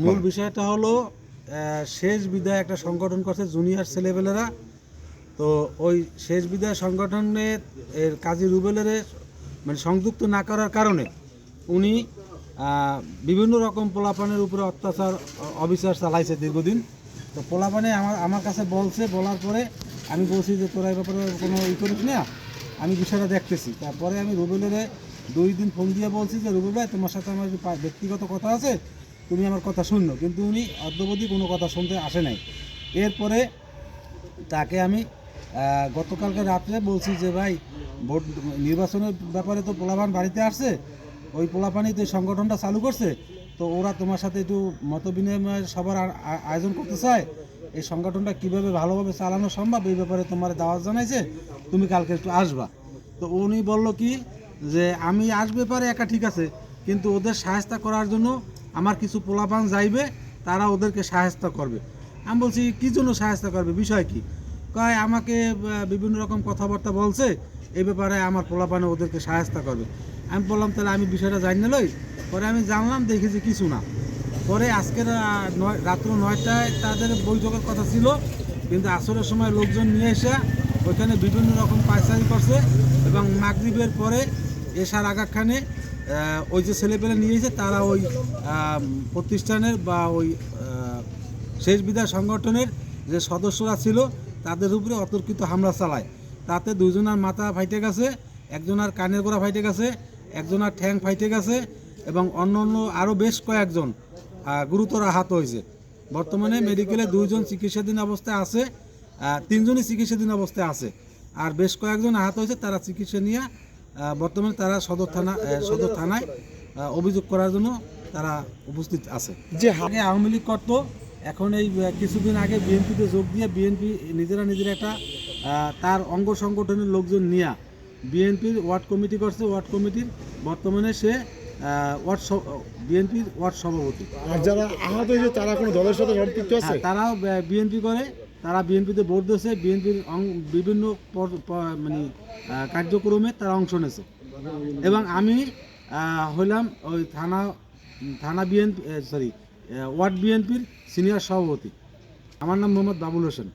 মূল বিষয়টা হলো শেষ বিদায় একটা সংগঠন করছে জুনিয়র ছেলেবেলেরা। তো ওই শেষ বিদায় সংগঠনের কাজী রুবেলের মানে সংযুক্ত না করার কারণে উনি বিভিন্ন রকম পোলাপানের উপরে অত্যাচার অবিচার চালাইছে দীর্ঘদিন। তো পোলাপানে আমার কাছে বলার পরে আমি বলছি যে তোরা এই ব্যাপারে কোনো করিস না, আমি বিষয়টা দেখতেছি। তারপরে আমি রুবেলের 2 দিন ফোন দিয়ে বলছি যে রুবেল ভাই, তোমার সাথে আমার ব্যক্তিগত কথা আছে, তুমি আমার কথা শুনলো, কিন্তু উনি অদ্যবধি কোনো কথা শুনতে আসে নাই। এরপরে তাকে আমি গতকালকে রাত্রে বলছি যে ভাই, ভোট নির্বাচনের ব্যাপারে তো পোলাপান বাড়িতে আসছে, ওই পোলাপানই তো এই সংগঠনটা চালু করছে, তো ওরা তোমার সাথে একটু মত বিনিময় সবার আয়োজন করতে চায়, এই সংগঠনটা কীভাবে ভালোভাবে চালানো সম্ভব এই ব্যাপারে তোমার দাওয়াত জানাইছে, তুমি কালকে একটু আসবা। তো উনি বলল কি যে আমি আসবে পারে একা, ঠিক আছে, কিন্তু ওদের সাহায্য করার জন্য আমার কিছু পোলাপান যাইবে, তারা ওদেরকে সাহায্য করবে। আমি বলছি কী জন্য সাহায্য করবে, বিষয় কি? কয় আমাকে বিভিন্ন রকম কথাবার্তা বলছে, এই ব্যাপারে আমার পোলাপানে ওদেরকে সাহায্য করবে। আমি বললাম তাহলে আমি বিষয়টা জানি না লই। পরে আমি জানলাম, দেখেছি কিছু না। পরে আজকের রাত্র 9টায় তাদের বৈঠকের কথা ছিল, কিন্তু আসরের সময় লোকজন নিয়ে এসে ওইখানে বিভিন্ন রকম পায়চারি করছে, এবং মাগরিবের পরে এশার আগাখানে ওই যে ছেলেপেলে নিয়েছে তারা ওই প্রতিষ্ঠানের বা ওই শেষ বিদায় সংগঠনের যে সদস্যরা ছিল তাদের উপরে অতর্কিত হামলা চালায়। তাতে 2 জনের মাথা ফাইটে গেছে, একজনের কানের গোড়া ফাইটে গেছে, একজনের ঠ্যাং ফাইটে গেছে, এবং অন্য আরও বেশ কয়েকজন গুরুতর আহত হয়েছে। বর্তমানে মেডিকেলে 2 জন চিকিৎসাধীন অবস্থায় আছে, 3 জনই চিকিৎসাধীন অবস্থায় আছে, আর বেশ কয়েকজন আহত হয়েছে। তারা চিকিৎসা নিয়ে বর্তমানে তারা সদর থানায় অভিযোগ করার জন্য তারা উপস্থিত আছে। যে আগে আওয়ামী লীগ করত, এখন এই কিছুদিন আগে বিএনপিতে যোগ দিয়ে বিএনপি নিজেরা একটা তার অঙ্গ সংগঠনের লোকজন নিয়ে বিএনপির ওয়ার্ড কমিটি করছে। ওয়ার্ড কমিটির বর্তমানে সে বিএনপির ওয়ার্ড সভাপতি। আর যারা আহত হয়েছে তারা কোনো দলের সাথে সম্পৃক্ত আছে? তারাও বিএনপি করে, তারা বিএনপিতে ভোট দিয়েছে, বিএনপির বিভিন্ন মানে কার্যক্রমে তারা অংশ নিয়েছে। এবং আমি হইলাম ওই থানা বিএনপি ওয়ার্ড বিএনপির সিনিয়র সভাপতি। আমার নাম মোহাম্মদ বাবুল হোসেন।